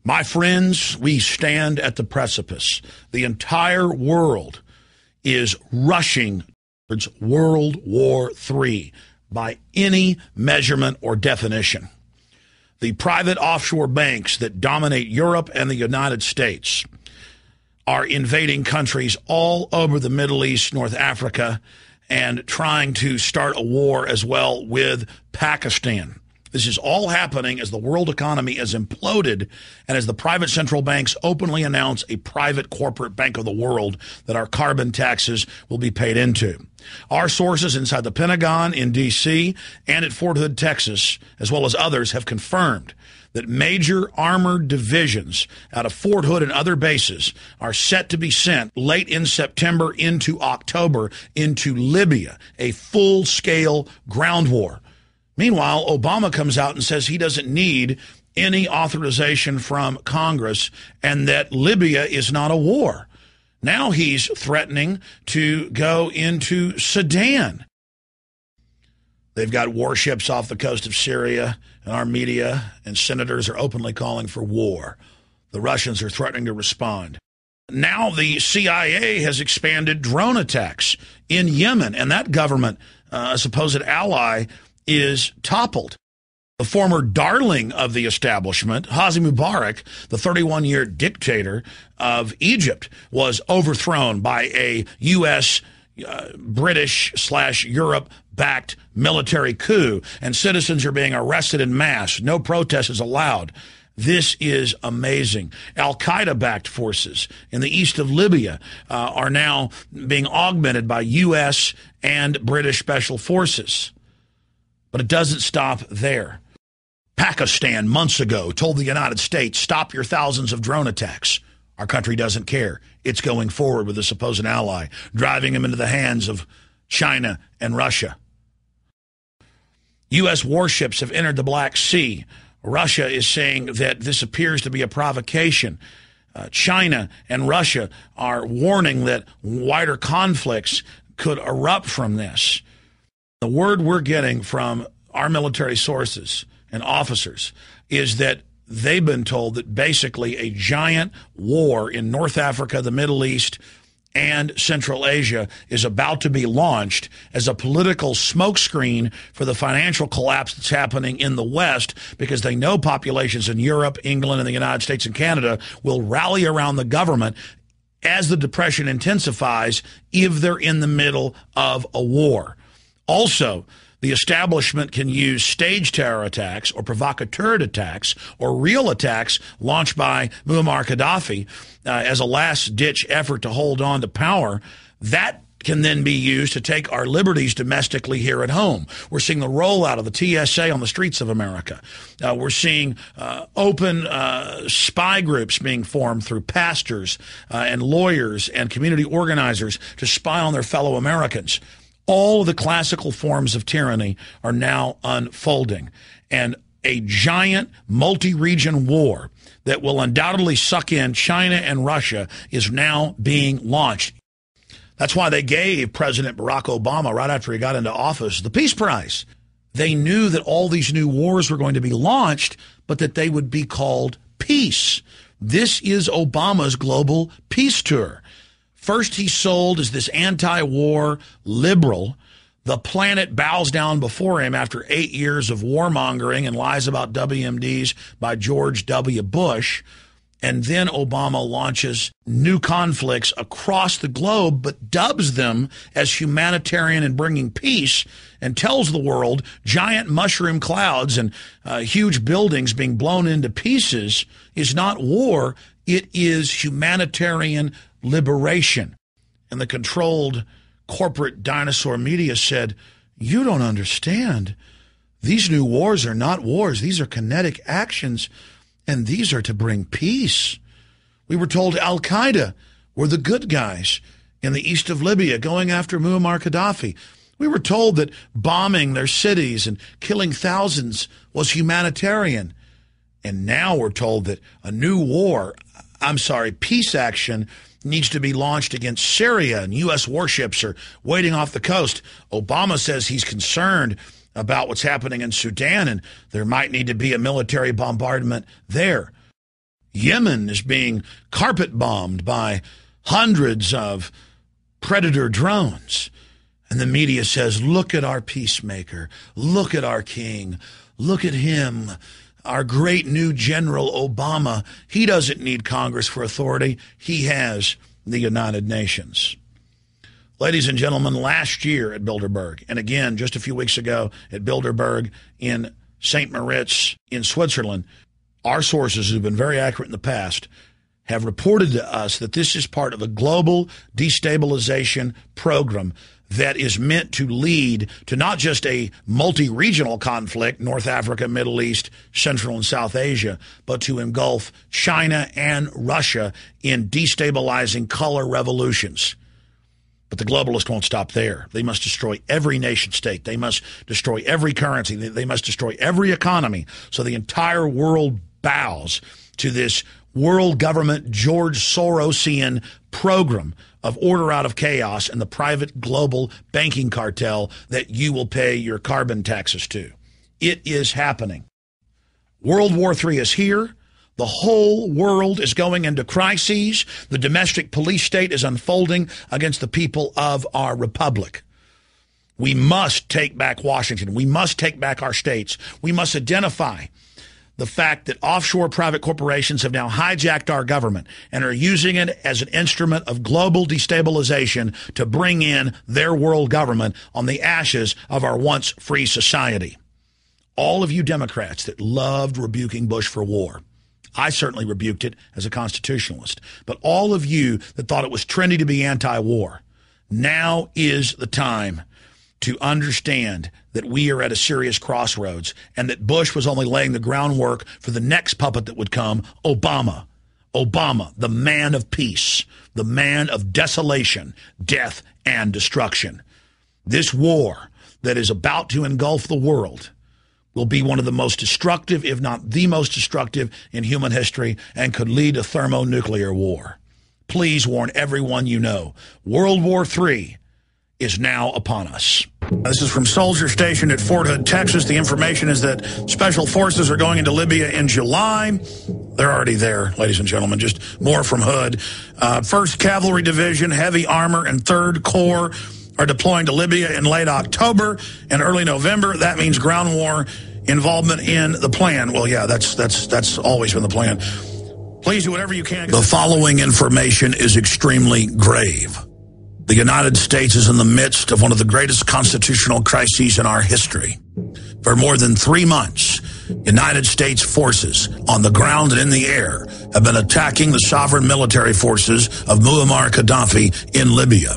My friends, we stand at the precipice. The entire world is rushing towards World War III by any measurement or definition. The private offshore banks that dominate Europe and the United States are invading countries all over the Middle East, North Africa, and trying to start a war as well with Pakistan. This is all happening as the world economy has imploded and as the private central banks openly announce a private corporate bank of the world that our carbon taxes will be paid into. Our sources inside the Pentagon, in D.C., and at Fort Hood, Texas, as well as others, have confirmed that major armored divisions out of Fort Hood and other bases are set to be sent late in September into October into Libya, a full-scale ground war. Meanwhile, Obama comes out and says he doesn't need any authorization from Congress and that Libya is not a war. Now he's threatening to go into Sudan. They've got warships off the coast of Syria, and our media and senators are openly calling for war. The Russians are threatening to respond. Now the CIA has expanded drone attacks in Yemen, and that government, a supposed ally, is toppled. The former darling of the establishment, Hosni Mubarak, the 31-year dictator of Egypt, was overthrown by a U.S., British/Europe-backed military coup, and citizens are being arrested en masse. No protest is allowed. This is amazing. Al-Qaeda-backed forces in the east of Libya are now being augmented by U.S. and British special forces. But it doesn't stop there. Pakistan, months ago, told the United States, stop your thousands of drone attacks. Our country doesn't care. It's going forward with a supposed ally, driving him into the hands of China and Russia. U.S. warships have entered the Black Sea. Russia is saying that this appears to be a provocation. China and Russia are warning that wider conflicts could erupt from this. The word we're getting from our military sources and officers is that they've been told that basically a giant war in North Africa, the Middle East, and Central Asia is about to be launched as a political smokescreen for the financial collapse that's happening in the West, because they know populations in Europe, England, and the United States and Canada will rally around the government as the Depression intensifies if they're in the middle of a war. Also, the establishment can use staged terror attacks or provocateur attacks or real attacks launched by Muammar Gaddafi as a last-ditch effort to hold on to power. That can then be used to take our liberties domestically here at home. We're seeing the rollout of the TSA on the streets of America. We're seeing open spy groups being formed through pastors and lawyers and community organizers to spy on their fellow Americans. All of the classical forms of tyranny are now unfolding, and a giant multi-region war that will undoubtedly suck in China and Russia is now being launched. That's why they gave President Barack Obama, right after he got into office, the Peace Prize. They knew that all these new wars were going to be launched, but that they would be called peace. This is Obama's global peace tour. First, he's sold as this anti-war liberal. The planet bows down before him after 8 years of warmongering and lies about WMDs by George W. Bush. And then Obama launches new conflicts across the globe, but dubs them as humanitarian and bringing peace, and tells the world giant mushroom clouds and huge buildings being blown into pieces is not war. It is humanitarian liberation. And the controlled corporate dinosaur media said, you don't understand. These new wars are not wars. These are kinetic actions, and these are to bring peace. We were told Al-Qaeda were the good guys in the east of Libya going after Muammar Gaddafi. We were told that bombing their cities and killing thousands was humanitarian. And now we're told that a new peace action needs to be launched against Syria, and U.S. warships are waiting off the coast. Obama says he's concerned about what's happening in Sudan, and there might need to be a military bombardment there. Yemen is being carpet bombed by hundreds of predator drones. And the media says, look at our peacemaker. Look at our king. Look at him. Our great new General Obama. He doesn't need Congress for authority. He has the United Nations. Ladies and gentlemen, last year at Bilderberg, and again just a few weeks ago at Bilderberg in St. Moritz in Switzerland, our sources who've been very accurate in the past have reported to us that this is part of a global destabilization program that is meant to lead to not just a multi-regional conflict, North Africa, Middle East, Central and South Asia, but to engulf China and Russia in destabilizing color revolutions. But the globalists won't stop there. They must destroy every nation state. They must destroy every currency. They must destroy every economy. So the entire world bows to this world government George Sorosian program of order out of chaos and the private global banking cartel that you will pay your carbon taxes to. It is happening. World War III is here. The whole world is going into crises. The domestic police state is unfolding against the people of our republic. We must take back Washington. We must take back our states. We must identify the fact that offshore private corporations have now hijacked our government and are using it as an instrument of global destabilization to bring in their world government on the ashes of our once free society. All of you Democrats that loved rebuking Bush for war, I certainly rebuked it as a constitutionalist, but all of you that thought it was trendy to be anti-war, now is the time to understand that we are at a serious crossroads and that Bush was only laying the groundwork for the next puppet that would come, Obama. Obama, the man of peace, the man of desolation, death, and destruction. This war that is about to engulf the world will be one of the most destructive, if not the most destructive in human history, and could lead to thermonuclear war. Please warn everyone you know. World War III is now upon us. This is from Soldier Station at Fort Hood, Texas. The information is that special forces are going into Libya in July. They're already there, ladies and gentlemen, just more from Hood. 1st Cavalry Division, Heavy Armor, and 3rd Corps are deploying to Libya in late October and early November. That means ground war involvement in the plan. Well, yeah, that's always been the plan. Please do whatever you can. The following information is extremely grave. The United States is in the midst of one of the greatest constitutional crises in our history. For more than 3 months, United States forces on the ground and in the air have been attacking the sovereign military forces of Muammar Gaddafi in Libya.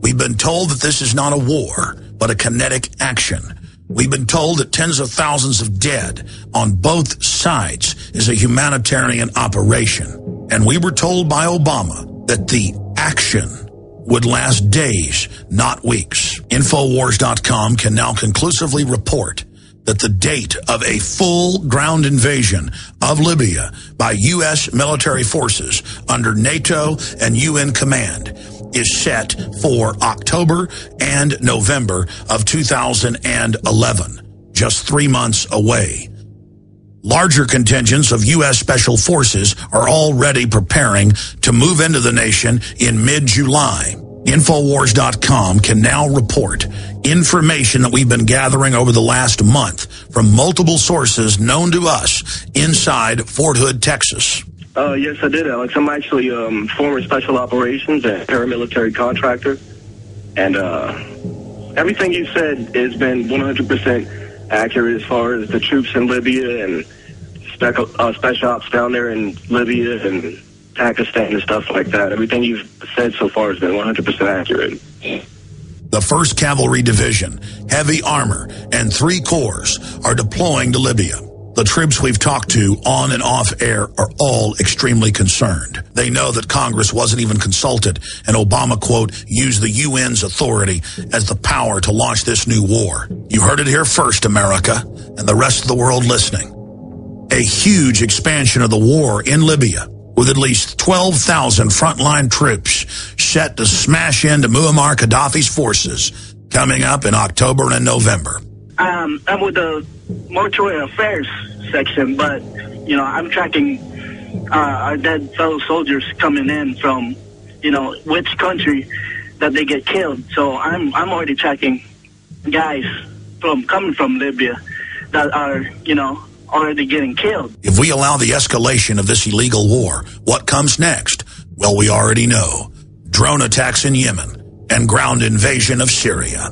We've been told that this is not a war, but a kinetic action. We've been told that tens of thousands of dead on both sides is a humanitarian operation. And we were told by Obama that the action would last days, not weeks. Infowars.com can now conclusively report that the date of a full ground invasion of Libya by U.S. military forces under NATO and UN command is set for October and November of 2011, just 3 months away. Larger contingents of U.S. Special Forces are already preparing to move into the nation in mid-July. Infowars.com can now report information that we've been gathering over the last month from multiple sources known to us inside Fort Hood, Texas. Yes, I did, Alex. I'm actually former special operations and paramilitary contractor. And everything you said has been 100% accurate as far as the troops in Libya and special ops down there in Libya and Pakistan and stuff like that. Everything you've said so far has been 100% accurate. The 1st Cavalry Division, Heavy Armor, and 3 Corps are deploying to Libya. The troops we've talked to on and off air are all extremely concerned. They know that Congress wasn't even consulted, and Obama, quote, used the UN's authority as the power to launch this new war. You heard it here first, America, and the rest of the world listening. A huge expansion of the war in Libya, with at least 12,000 frontline troops set to smash into Muammar Gaddafi's forces coming up in October and November. I'm with the Mortuary Affairs section, but, you know, I'm tracking our dead fellow soldiers coming in from, which country that they get killed. So I'm already tracking guys coming from Libya that are, already getting killed. If we allow the escalation of this illegal war, what comes next? Well, we already know. Drone attacks in Yemen and ground invasion of Syria.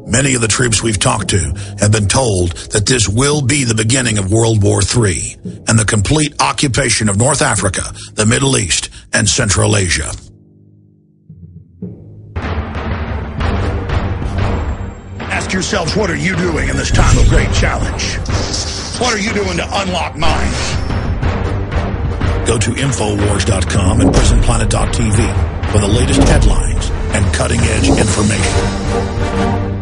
Many of the troops we've talked to have been told that this will be the beginning of World War III and the complete occupation of North Africa, the Middle East, and Central Asia. Ask yourselves, what are you doing in this time of great challenge? What are you doing to unlock minds? Go to Infowars.com and PrisonPlanet.tv for the latest headlines and cutting-edge information.